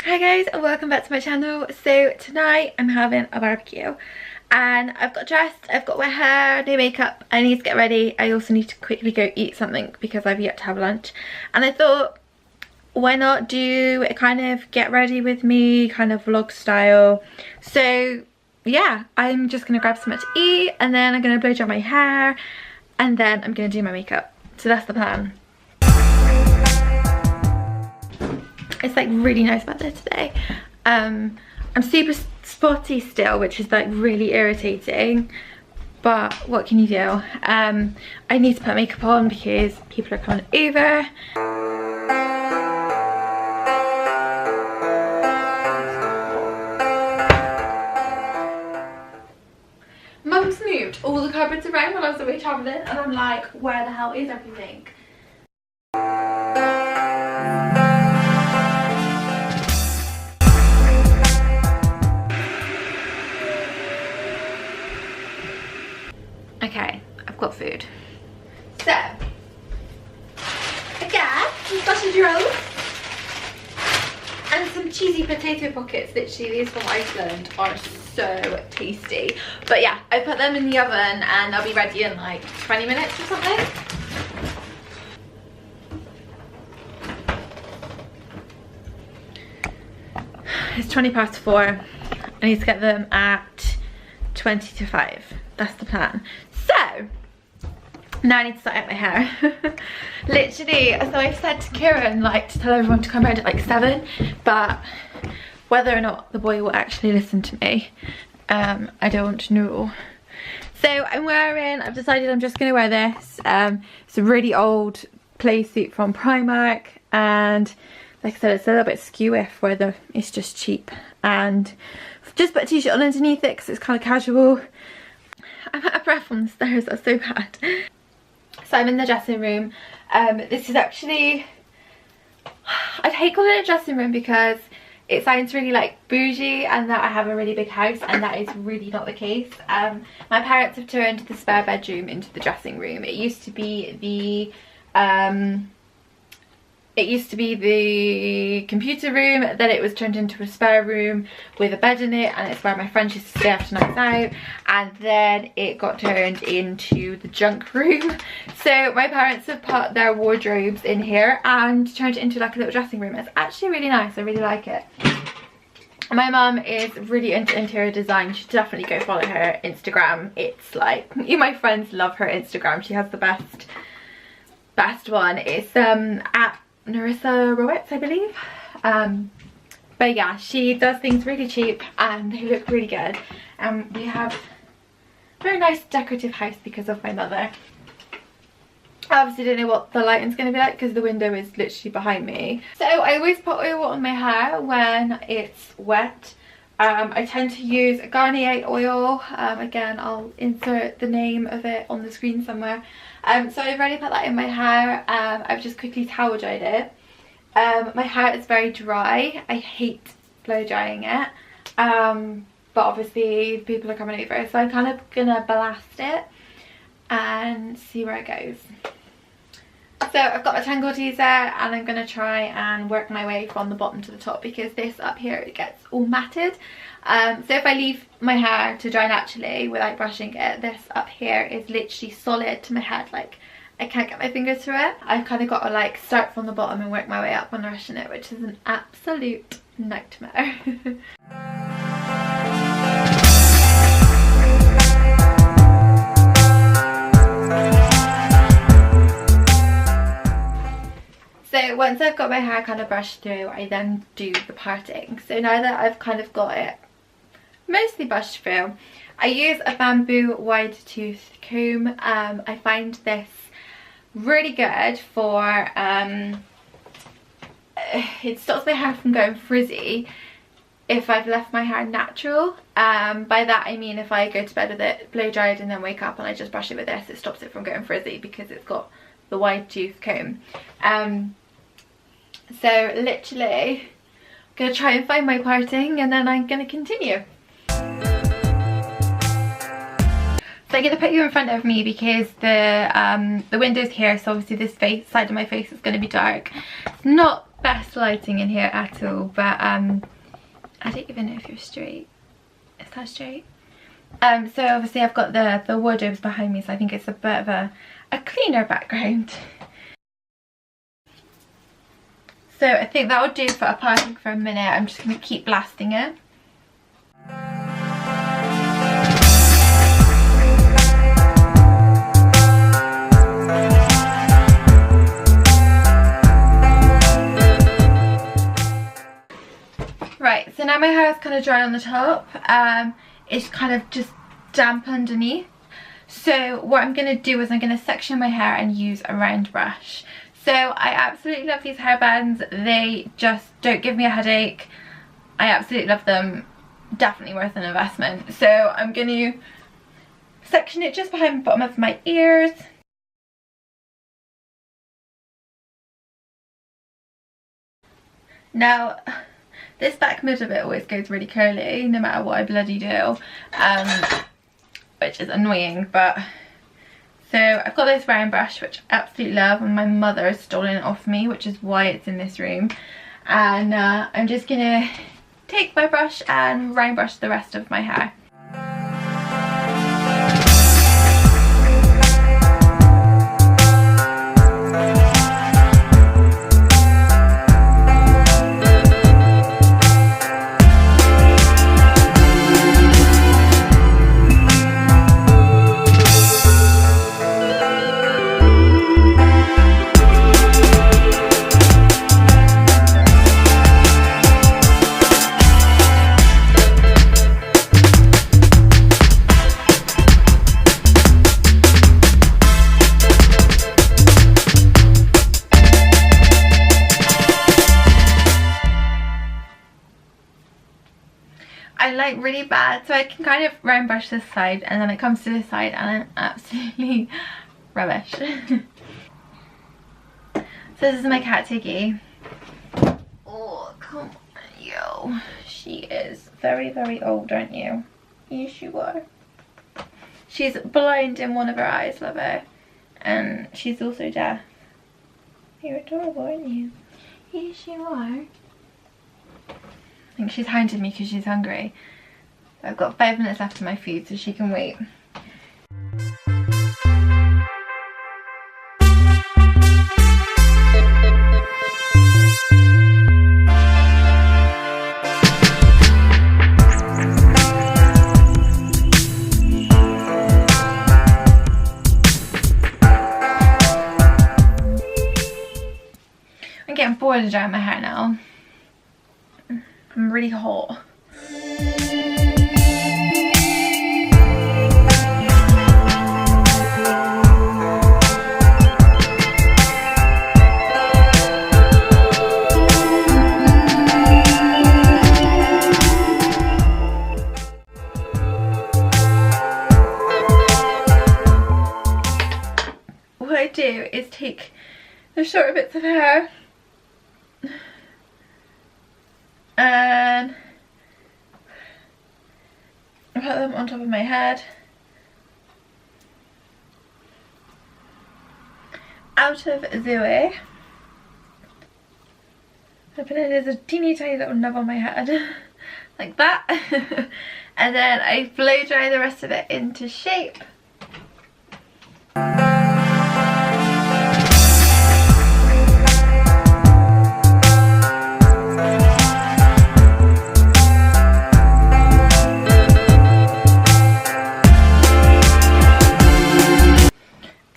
Hi guys and welcome back to my channel. So tonight I'm having a barbecue and I've got dressed, I've got my hair, no makeup, I need to get ready. I also need to quickly go eat something because I've yet to have lunch, and I thought why not do a kind of get ready with me kind of vlog style. So yeah, I'm just gonna grab something to eat and then I'm gonna blow dry my hair and then I'm gonna do my makeup. So that's the plan. It's like really nice weather today. I'm super spotty still, which is like really irritating, but what can you do? I need to put makeup on because people are coming over. Mum's moved all the cupboards around while I was away travelling and I'm like, where the hell is everything? Okay, I've got food. So, again, some sausage rolls and some cheesy potato pockets. Literally, these from Iceland are so tasty. But yeah, I put them in the oven and they'll be ready in like 20 minutes or something. It's 4:20. I need to get them at 20 to 5. That's the plan. So now I need to sort out my hair. Literally, so I've said to Kieran like to tell everyone to come around at like 7, but whether or not the boy will actually listen to me, I don't know. So I've decided I'm just gonna wear this. It's a really old play suit from Primark, and like I said, it's a little bit skewy where it's just cheap, and just put a t-shirt on underneath it because it's kind of casual. I'm out of breath on the stairs, that's so bad. So I'm in the dressing room. This is actually, I'd hate calling it a dressing room because it sounds really like bougie and that I have a really big house, and that is really not the case. My parents have turned the spare bedroom into the dressing room. It used to be the computer room, then it was turned into a spare room with a bed in it, and it's where my friends used to stay after nights out, and then it got turned into the junk room. So my parents have put their wardrobes in here and turned it into like a little dressing room. It's actually really nice, I really like it. My mum is really into interior design. You should definitely go follow her Instagram. It's like, my friends love her Instagram. She has the best one. It's at Narissa Rowitz, I believe. But yeah, she does things really cheap and they look really good. And we have a very nice decorative house because of my mother. I obviously don't know what the lighting's going to be like because the window is literally behind me. So I always put oil on my hair when it's wet. I tend to use a Garnier oil. Again, I'll insert the name of it on the screen somewhere. So I've already put that in my hair. I've just quickly towel dried it. My hair is very dry. I hate blow drying it. But obviously people are coming over, so I'm kind of gonna blast it and see where it goes. So I've got a Tangle teaser and I'm going to try and work my way from the bottom to the top because this up here, it gets all matted. So if I leave my hair to dry naturally without brushing it, this up here is literally solid to my head. Like, I can't get my fingers through it. I've kind of got to like start from the bottom and work my way up when brushing it, which is an absolute nightmare. So once I've got my hair kind of brushed through, I then do the parting. So now that I've kind of got it mostly brushed through, I use a bamboo wide tooth comb. I find this really good for, it stops my hair from going frizzy if I've left my hair natural. By that I mean if I go to bed with it blow dried and then wake up and I just brush it with this, it stops it from going frizzy because it's got the wide tooth comb. So literally I'm gonna try and find my parting and then I'm gonna continue. So I'm going to put you in front of me because the window's here, so obviously this side of my face is going to be dark. It's not best lighting in here at all, but I don't even know if you're straight. Is that straight? So obviously I've got the wardrobes behind me, so I think it's a bit of a cleaner background. So I think that will do for applying for a minute. I'm just going to keep blasting it. Right, so now my hair is kind of dry on the top. It's kind of just damp underneath. So what I'm going to do is I'm going to section my hair and use a round brush. So I absolutely love these hairbands. They just don't give me a headache. I absolutely love them. Definitely worth an investment. So I'm going to section it just behind the bottom of my ears. Now, this back middle bit always goes really curly, no matter what I bloody do, which is annoying, but... So I've got this round brush, which I absolutely love, and my mother has stolen it off me, which is why it's in this room. And I'm just gonna take my brush and round brush the rest of my hair. Like really bad, so I can kind of round brush this side and then it comes to this side and I'm absolutely rubbish. So this is my cat Tiggy. Oh, come on, yo. She is very, very old, aren't you? Yes, you are. She's blind in one of her eyes, love her. And she's also deaf. You're adorable, aren't you? Yes, you are. I think she's hounded me because she's hungry. I've got 5 minutes left of my food, so she can wait. I'm getting bored of drying my hair now. I'm really hot. What I do is take the shorter bits of hair and put them on top of my head, out of the way. I put it as a teeny tiny little nub on my head, like that, and then I blow dry the rest of it into shape.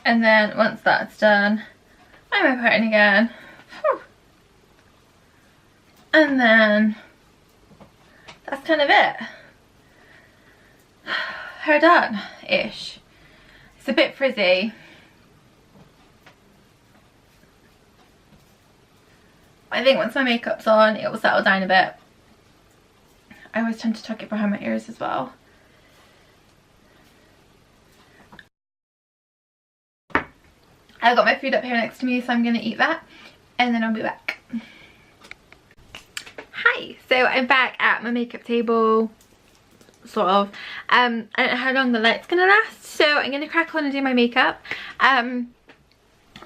And then once that's done, I'm gonna put it in again. And then that's kind of it. Hair done-ish. It's a bit frizzy. I think once my makeup's on, it will settle down a bit. I always tend to tuck it behind my ears as well. I've got my food up here next to me, so I'm going to eat that and then I'll be back. Hi, so I'm back at my makeup table, sort of. I don't know how long the light's going to last, so I'm going to crack on and do my makeup.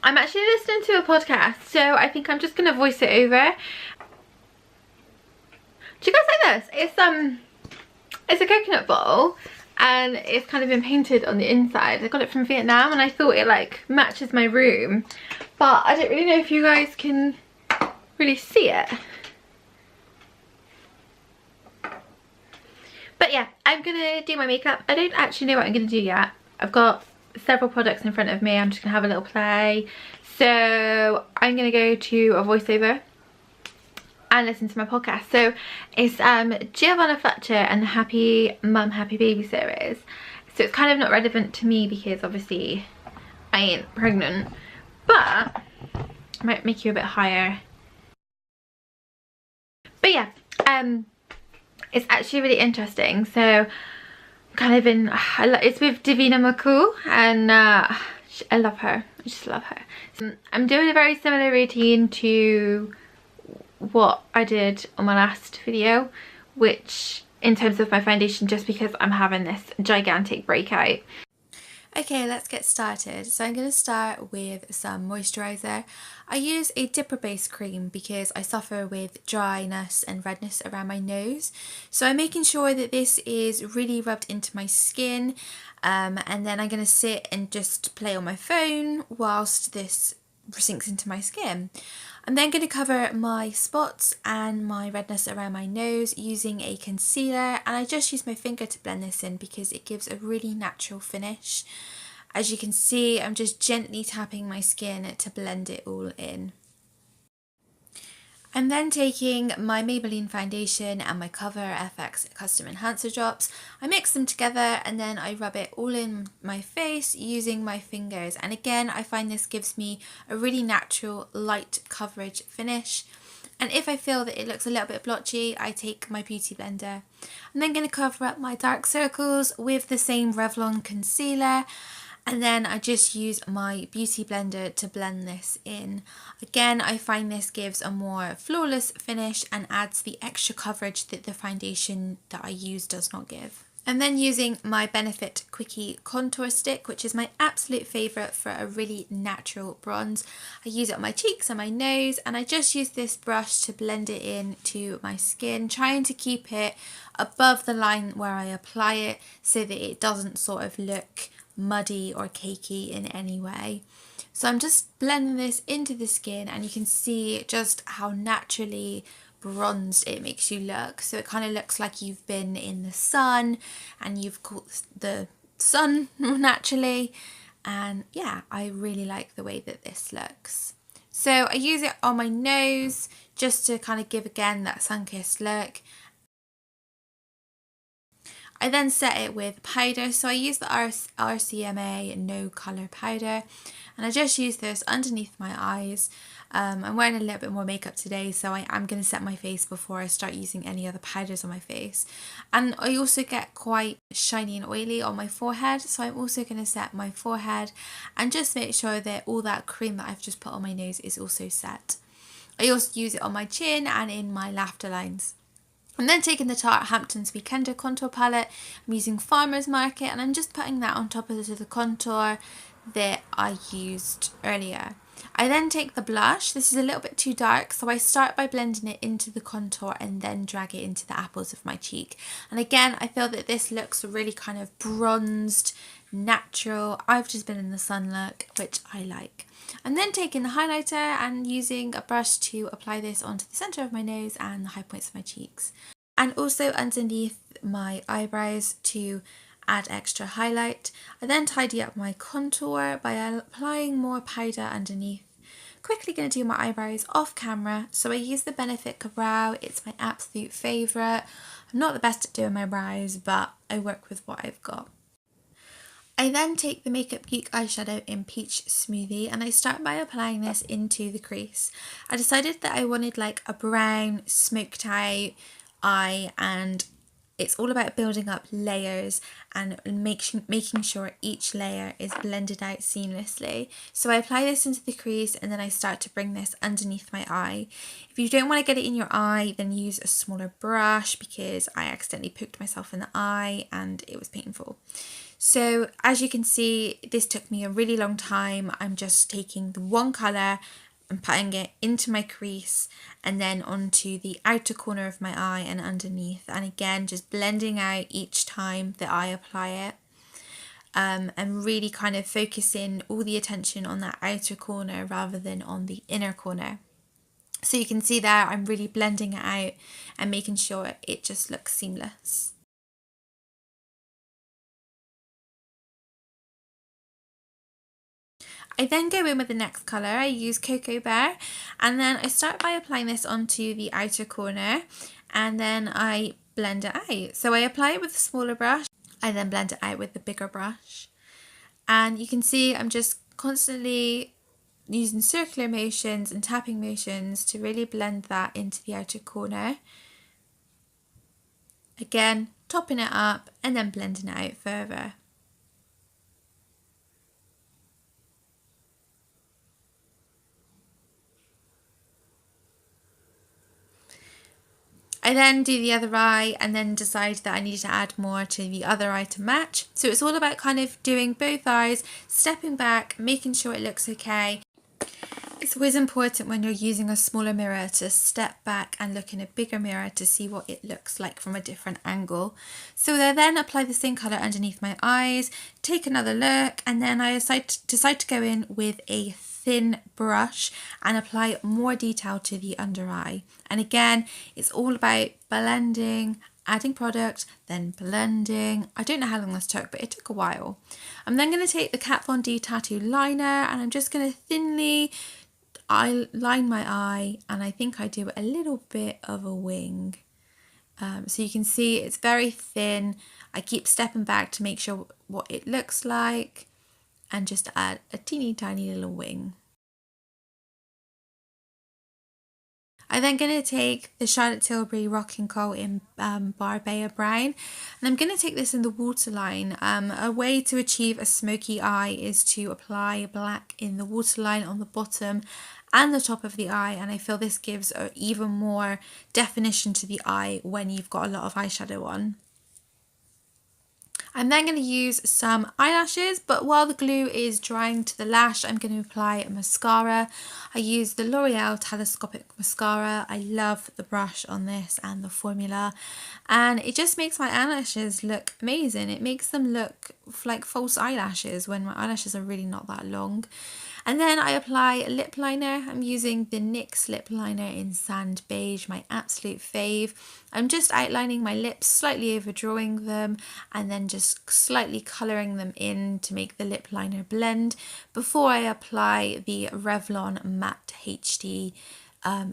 I'm actually listening to a podcast, so I think I'm just gonna voice it over. Do you guys like this? It's a coconut bottle and it's kind of been painted on the inside. I got it from Vietnam and I thought it like matches my room, but I don't really know if you guys can really see it. But yeah, I'm gonna do my makeup. I don't actually know what I'm gonna do yet. I've got several products in front of me. I'm just gonna have a little play. So I'm gonna go to a voiceover and listen to my podcast. So it's Giovanna Fletcher and the Happy Mum Happy Baby series. So it's kind of not relevant to me because obviously I ain't pregnant, but I might make you a bit higher. But yeah, it's actually really interesting. So kind of in, it's with Davina McCall and I love her. I just love her. So I'm doing a very similar routine to what I did on my last video, which in terms of my foundation, just because I'm having this gigantic breakout. Okay, let's get started. So I'm going to start with some moisturizer. I use a Diprobase cream because I suffer with dryness and redness around my nose. So I'm making sure that this is really rubbed into my skin, and then I'm going to sit and just play on my phone whilst this sinks into my skin. I'm then going to cover my spots and my redness around my nose using a concealer, and I just use my finger to blend this in because it gives a really natural finish. As you can see, I'm just gently tapping my skin to blend it all in. I'm then taking my Maybelline foundation and my Cover FX Custom Enhancer drops. I mix them together and then I rub it all in my face using my fingers. And again, I find this gives me a really natural light coverage finish. And if I feel that it looks a little bit blotchy, I take my beauty blender. I'm then going to cover up my dark circles with the same Revlon concealer. And then I just use my beauty blender to blend this in. Again, I find this gives a more flawless finish and adds the extra coverage that the foundation that I use does not give. I'm then using my Benefit Quickie contour stick, which is my absolute favourite for a really natural bronze. I use it on my cheeks and my nose, and I just use this brush to blend it in to my skin, trying to keep it above the line where I apply it so that it doesn't sort of look muddy or cakey in any way. So I'm just blending this into the skin, and you can see just how naturally bronzed it makes you look. So it kind of looks like you've been in the sun and you've caught the sun naturally. And yeah, I really like the way that this looks. So I use it on my nose just to kind of give again that sun-kissed look. I then set it with powder, so I use the RCMA No Colour powder, and I just use this underneath my eyes. I'm wearing a little bit more makeup today, so I am going to set my face before I start using any other powders on my face. And I also get quite shiny and oily on my forehead, so I'm also going to set my forehead and just make sure that all that cream that I've just put on my nose is also set. I also use it on my chin and in my laughter lines. I'm then taking the Tarte Hamptons Weekender contour palette. I'm using Farmer's Market, and I'm just putting that on top of the contour that I used earlier. I then take the blush. This is a little bit too dark, so I start by blending it into the contour and then drag it into the apples of my cheek. And again, I feel that this looks really kind of bronzed, natural. I've just been in the sun look, which I like. I'm then taking the highlighter and using a brush to apply this onto the centre of my nose and the high points of my cheeks. And also underneath my eyebrows to add extra highlight. I then tidy up my contour by applying more powder underneath. Quickly going to do my eyebrows off camera. So I use the Benefit Brow. It's my absolute favourite. I'm not the best at doing my brows, but I work with what I've got. I then take the Makeup Geek eyeshadow in Peach Smoothie, and I start by applying this into the crease. I decided that I wanted like a brown smoked out eye, and it's all about building up layers and making sure each layer is blended out seamlessly. So I apply this into the crease, and then I start to bring this underneath my eye. If you don't want to get it in your eye, then use a smaller brush, because I accidentally poked myself in the eye and it was painful. So as you can see, this took me a really long time. I'm just taking the one colour and putting it into my crease and then onto the outer corner of my eye and underneath, and again just blending out each time that I apply it, and really kind of focusing all the attention on that outer corner rather than on the inner corner. So you can see there I'm really blending it out and making sure it just looks seamless. I then go in with the next colour. I use Cocoa Bear, and then I start by applying this onto the outer corner, and then I blend it out. So I apply it with a smaller brush, I then blend it out with the bigger brush, and you can see I'm just constantly using circular motions and tapping motions to really blend that into the outer corner. Again, topping it up and then blending it out further. I then do the other eye and then decide that I need to add more to the other eye to match. So it's all about kind of doing both eyes, stepping back, making sure it looks okay. It's always important when you're using a smaller mirror to step back and look in a bigger mirror to see what it looks like from a different angle. So I then apply the same colour underneath my eyes, take another look, and then I decide to go in with a thin brush and apply more detail to the under eye. And again, it's all about blending, adding product, then blending. I don't know how long this took, but it took a while. I'm then going to take the Kat Von D tattoo liner and I'm just going to thinly line my eye, and I think I do a little bit of a wing. So you can see it's very thin. I keep stepping back to make sure what it looks like and just add a teeny tiny little wing. I'm then going to take the Charlotte Tilbury Rocking Kohl in Barbarella Brown, and I'm going to take this in the waterline. A way to achieve a smoky eye is to apply black in the waterline on the bottom and the top of the eye, and I feel this gives even more definition to the eye when you've got a lot of eyeshadow on. I'm then going to use some eyelashes, but while the glue is drying to the lash, I'm going to apply a mascara. I use the L'Oreal Telescopic mascara. I love the brush on this and the formula, and it just makes my eyelashes look amazing. It makes them look like false eyelashes when my eyelashes are really not that long. And then I apply a lip liner. I'm using the NYX lip liner in Sand Beige, my absolute fave. I'm just outlining my lips, slightly overdrawing them, and then just slightly colouring them in to make the lip liner blend before I apply the Revlon Matte HD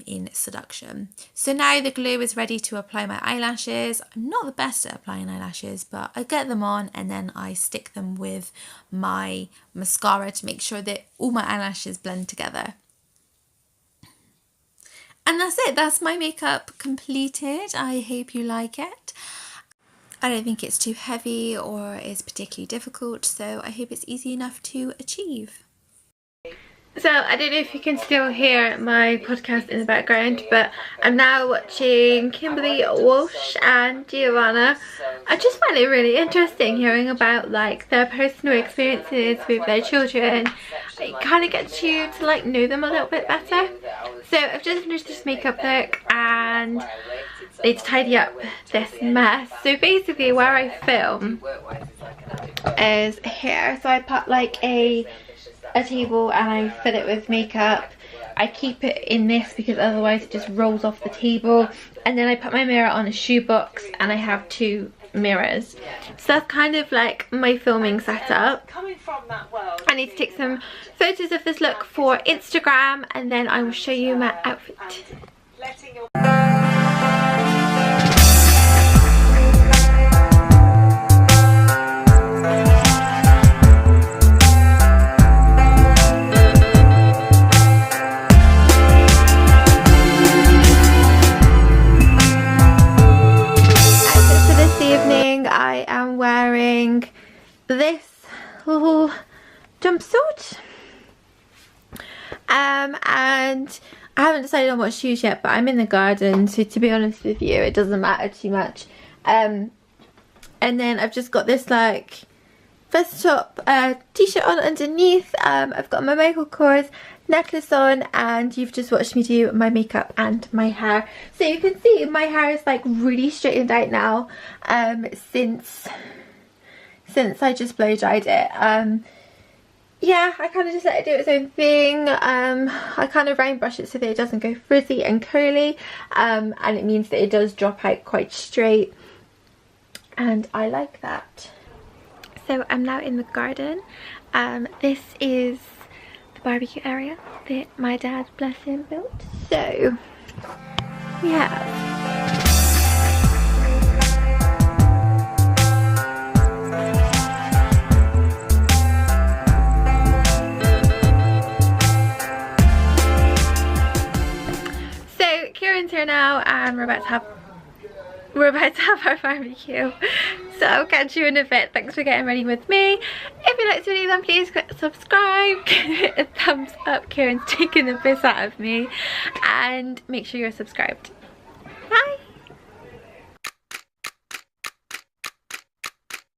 in Seduction. So now the glue is ready to apply my eyelashes. I'm not the best at applying eyelashes, but I get them on and then I stick them with my mascara to make sure that all my eyelashes blend together. And that's it. That's my makeup completed. I hope you like it. I don't think it's too heavy or is particularly difficult, so I hope it's easy enough to achieve. So I don't know if you can still hear my podcast in the background, but I'm now watching Kimberly Walsh and Giovanna. I just find it really interesting hearing about like their personal experiences with their children. It kind of gets you to like know them a little bit better. So I've just finished this makeup look and I need to tidy up this mess. So basically where I film is here. So I put like a table and I fill it with makeup. I keep it in this because otherwise it just rolls off the table, and then I put my mirror on a shoebox and I have two mirrors. So that's kind of like my filming setup. I need to take some photos of this look for Instagram and then I will show you my outfit. I am wearing this little jumpsuit and I haven't decided on what shoes yet, but I'm in the garden, so to be honest with you it doesn't matter too much. And then I've just got this like first top t-shirt on underneath. I've got my Michael Kors necklace on, and you've just watched me do my makeup and my hair. So you can see my hair is like really straightened out now since I just blow dried it. Yeah, I kind of just let it do its own thing. I kind of round brush it so that it doesn't go frizzy and curly, and it means that it does drop out quite straight, and I like that. So I'm now in the garden. This is the barbecue area that my dad, bless him, built. So yeah. Kieran's here now, and we're about to have our barbecue. So I'll catch you in a bit. Thanks for getting ready with me. If you like this video, then please click subscribe, give it a thumbs up. Kieran's taking the piss out of me, and make sure you're subscribed.